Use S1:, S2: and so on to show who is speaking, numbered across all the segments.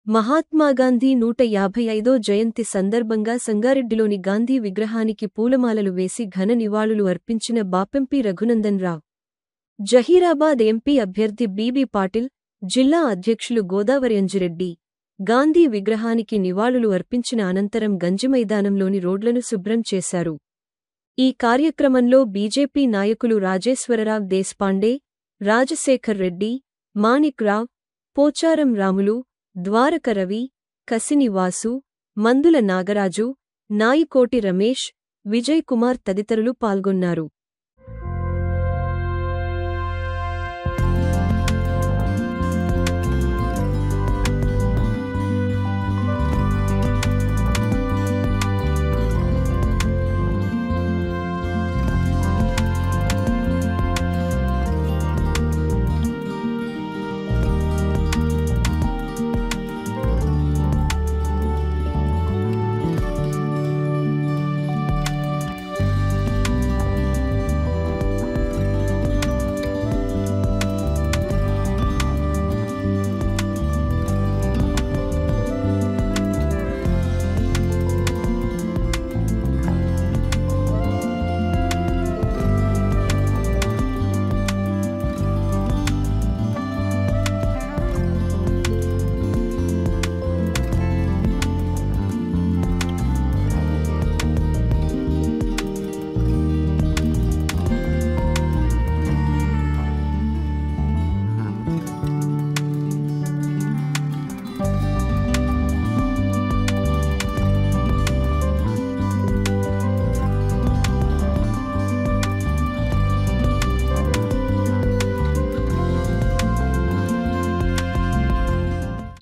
S1: మహాత్మాగాంధీ 155వ జయంతి సందర్భంగా సంగారెడ్డిలోని గాంధీ విగ్రహానికి పూలమాలలు వేసి ఘన నివాళులు అర్పించిన బాపెంపి రఘునందన్ రావు. జహీరాబాద్ ఎంపీ అభ్యర్థి బీబీ పాటిల్, జిల్లా అధ్యక్షులు గోదావరి అంజిరెడ్డి, గాంధీ విగ్రహానికి నివాళులు అర్పించిన అనంతరం గంజిమైదానంలోని రోడ్లను శుభ్రం చేశారు. ఈ కార్యక్రమంలో బీజేపీ నాయకులు రాజేశ్వరరావ్ దేశ్పాండే, రాజశేఖర్ రెడ్డి, మాణిక్ రావ్, పోచారం రాములు, ద్వారక రవి, కసిని వాసు, మందుల నాగరాజు, నాయికోటి రమేష్, విజయ్ కుమార్ తదితరులు పాల్గొన్నారు.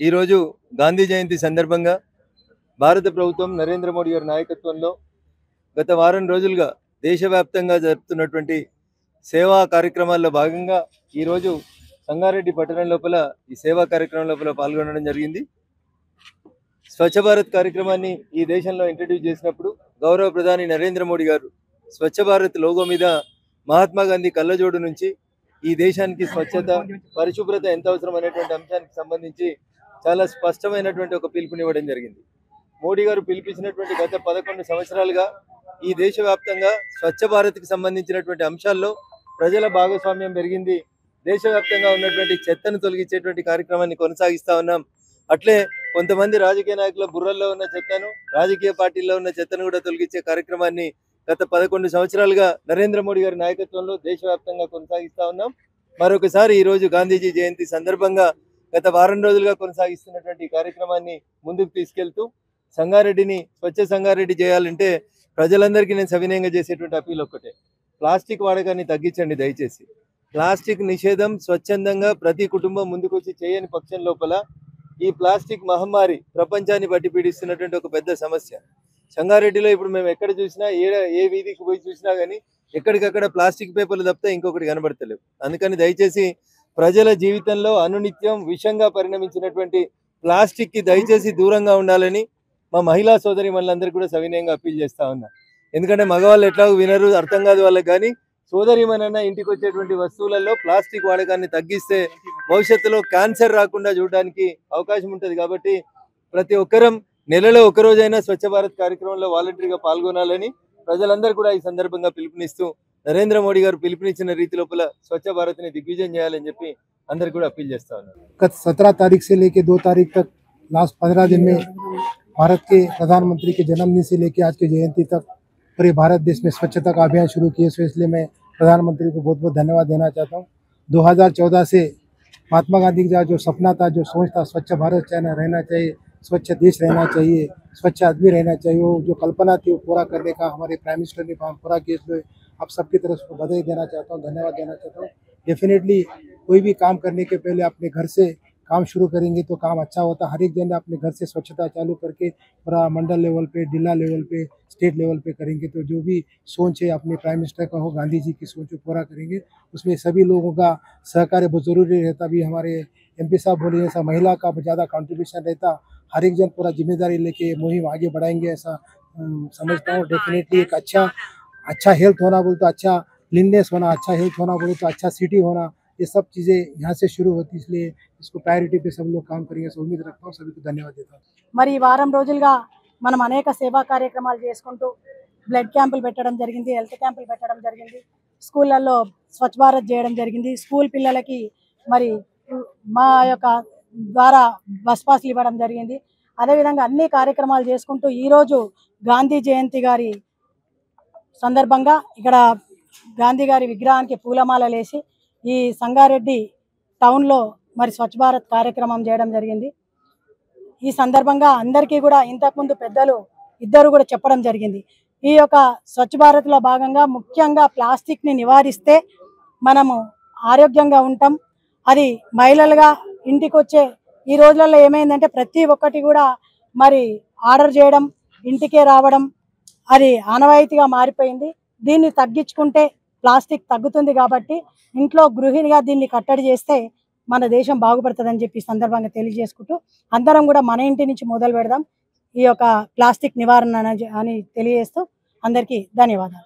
S2: ఈ రోజు గాంధీ జయంతి సందర్భంగా భారత ప్రభుత్వం నరేంద్ర మోడీ గారి నాయకత్వంలో గత వారం రోజులుగా దేశవ్యాప్తంగా జరుపుతున్నటువంటి సేవా కార్యక్రమాల్లో భాగంగా ఈరోజు సంగారెడ్డి పట్టణం లోపల ఈ సేవా కార్యక్రమం లోపల పాల్గొనడం జరిగింది. స్వచ్ఛ భారత్ కార్యక్రమాన్ని ఈ దేశంలో ఇంట్రడ్యూస్ చేసినప్పుడు గౌరవ ప్రధాని నరేంద్ర మోడీ గారు స్వచ్ఛ భారత్ లోగో మీద మహాత్మా గాంధీ కళ్ళజోడు నుంచి ఈ దేశానికి స్వచ్ఛత, పరిశుభ్రత ఎంత అవసరం అనేటువంటి అంశానికి సంబంధించి చాలా స్పష్టమైనటువంటి ఒక పిలుపునివ్వడం జరిగింది. మోడీ గారు పిలిపించినటువంటి గత 11 సంవత్సరాలుగా ఈ దేశవ్యాప్తంగా స్వచ్ఛ భారత్కి సంబంధించినటువంటి అంశాల్లో ప్రజల భాగస్వామ్యం పెరిగింది. దేశవ్యాప్తంగా ఉన్నటువంటి చెత్తను తొలగించేటువంటి కార్యక్రమాన్ని కొనసాగిస్తా ఉన్నాం. అట్లే కొంతమంది రాజకీయ నాయకుల బుర్రల్లో ఉన్న చెత్తను, రాజకీయ పార్టీల్లో ఉన్న చెత్తను కూడా తొలగించే కార్యక్రమాన్ని గత 11 సంవత్సరాలుగా నరేంద్ర మోడీ గారి నాయకత్వంలో దేశవ్యాప్తంగా కొనసాగిస్తా ఉన్నాం. మరొకసారి ఈరోజు గాంధీజీ జయంతి సందర్భంగా గత వారం రోజులుగా కొనసాగిస్తున్నటువంటి కార్యక్రమాన్ని ముందుకు తీసుకెళ్తూ సంగారెడ్డిని స్వచ్ఛ సంగారెడ్డి చేయాలంటే ప్రజలందరికీ నేను సవినయంగా చేసేటువంటి అపీల్ ఒక్కటే: ప్లాస్టిక్ వాడకాన్ని తగ్గించండి దయచేసి. ప్లాస్టిక్ నిషేధం స్వచ్ఛందంగా ప్రతి కుటుంబం ముందుకొచ్చి చేయని పక్షం లోపల ఈ ప్లాస్టిక్ మహమ్మారి ప్రపంచాన్ని బట్టి పీడిస్తున్నటువంటి ఒక పెద్ద సమస్య. సంగారెడ్డిలో ఇప్పుడు మేము ఎక్కడ చూసినా, ఏ వీధికి పోయి చూసినా కానీ ఎక్కడికక్కడ ప్లాస్టిక్ పేపర్లు తప్పితే ఇంకొకటి కనబడతలేవు. అందుకని దయచేసి ప్రజల జీవితంలో అనునిత్యం విషంగా పరిణమించినటువంటి ప్లాస్టిక్కి దయచేసి దూరంగా ఉండాలని మా మహిళా సోదరి మనందరికీ కూడా సవినయంగా అప్పీల్ చేస్తా ఉన్నా. ఎందుకంటే మగవాళ్ళు ఎట్లాగో వినరు, అర్థం కాదు వాళ్ళకి. కానీ సోదరి మనన్న ఇంటికి వచ్చేటువంటి వస్తువులలో ప్లాస్టిక్ వాడకాన్ని తగ్గిస్తే భవిష్యత్తులో క్యాన్సర్ రాకుండా చూడడానికి అవకాశం ఉంటుంది. కాబట్టి ప్రతి ఒక్కరం నెలలో ఒక రోజైనా స్వచ్ఛ భారత్ కార్యక్రమంలో వాలంటరీగా పాల్గొనాలని ప్రజలందరూ కూడా ఈ సందర్భంగా పిలుపునిస్తూ నరేంద్ర మోడీ గారు పిలుపునిచ్చిన రీతి లోపల స్వచ్ఛ భారత్ని దిగ్విజయం చేయాలని చెప్పి అందరికీ కూడా अपील చేస్తా ఉన్నారు.
S3: गत 17 तारीख से लेके 2 तारीख तक लास्ट 15 दिन में भारत के प्रधानमंत्री के जन्मदिन से लेके आज की जयंती तक पूरे भारत देश में स्वच्छता का अभियान शुरू किए। सो इसलिए मैं प्रधानमंत्री को बहुत बहुत धन्यवाद देना चाहता हूँ। 2014 से महात्मा गांधी का जो सपना था, जो सोच था, स्वच्छ भारत रहना चाहिए, स्वच्छ देश रहना चाहिए, स्वच्छ आदमी रहना चाहिए, वो जो कल्पना थी वो पूरा करने का हमारे प्राइम मिनिस्टर ने काम पूरा किया। इसलिए आप सबकी तरफ से बधाई देना चाहता हूँ, धन्यवाद देना चाहता हूँ। डेफिनेटली कोई भी काम करने के पहले अपने घर से काम शुरू करेंगे तो काम अच्छा होता है। हर एक जन अपने घर से स्वच्छता चालू करके पूरा मंडल लेवल पे, जिला लेवल पे, स्टेट लेवल पे करेंगे तो जो भी सोच है अपने प्राइम मिनिस्टर का हो, गांधी जी की सोच को पूरा करेंगे। उसमें सभी लोगों का सहकार्य बहुत ज़रूरी रहता। भी हमारे एमपी साहब बोले ऐसा महिला का ज़्यादा कंट्रीब्यूशन रहता। हर एक जन पूरा जिम्मेदारी लेके मुहिम आगे बढ़ाएंगे ऐसा समझता हूँ। डेफिनेटली एक अच्छा हेल्थ होना बोले तो अच्छा क्लीननेस होना, अच्छा हेल्थ होना बोले तो अच्छा सिटी होना, ये सब चीज़ें यहाँ से शुरू होती, इसलिए इसको प्रायोरिटी पे सब लोग काम करेंगे, उम्मीद रखता हूँ। सभी को धन्यवाद देता हूँ।
S4: మరి ఈ వారం రోజులుగా మనం అనేక సేవా కార్యక్రమాలు చేసుకుంటూ బ్లడ్ క్యాంపులు పెట్టడం జరిగింది, హెల్త్ క్యాంపులు పెట్టడం జరిగింది, స్కూళ్ళల్లో స్వచ్ఛ భారత్ చేయడం జరిగింది, స్కూల్ పిల్లలకి మరి మా యొక్క ద్వారా బస్ పాస్లు ఇవ్వడం జరిగింది. అదేవిధంగా అన్ని కార్యక్రమాలు చేసుకుంటూ ఈరోజు గాంధీ జయంతి గారి సందర్భంగా ఇక్కడ గాంధీ గారి విగ్రహానికి పూలమాలలు వేసి ఈ సంగారెడ్డి టౌన్లో మరి స్వచ్ఛ భారత్ కార్యక్రమం చేయడం జరిగింది. ఈ సందర్భంగా అందరికీ కూడా ఇంతకుముందు పెద్దలు ఇద్దరు కూడా చెప్పడం జరిగింది. ఈ యొక్క స్వచ్ఛ భారత్లో భాగంగా ముఖ్యంగా ప్లాస్టిక్ని నివారిస్తే మనము ఆరోగ్యంగా ఉంటాం. అది మహిళలుగా ఇంటికి వచ్చే ఈ రోజులలో ఏమైందంటే ప్రతి ఒక్కటి కూడా మరి ఆర్డర్ చేయడం, ఇంటికే రావడం, అది ఆనవాయితీగా మారిపోయింది. దీన్ని తగ్గించుకుంటే ప్లాస్టిక్ తగ్గుతుంది కాబట్టి ఇంట్లో గృహిణిగా దీన్ని కట్టడి చేస్తే మన దేశం బాగుపడుతుందని చెప్పి సందర్భంగా తెలియజేసుకుంటూ అందరం కూడా మన ఇంటి నుంచి మొదలు పెడదాం ఈ యొక్క ప్లాస్టిక్ నివారణ అని తెలియజేస్తూ అందరికీ ధన్యవాదాలు.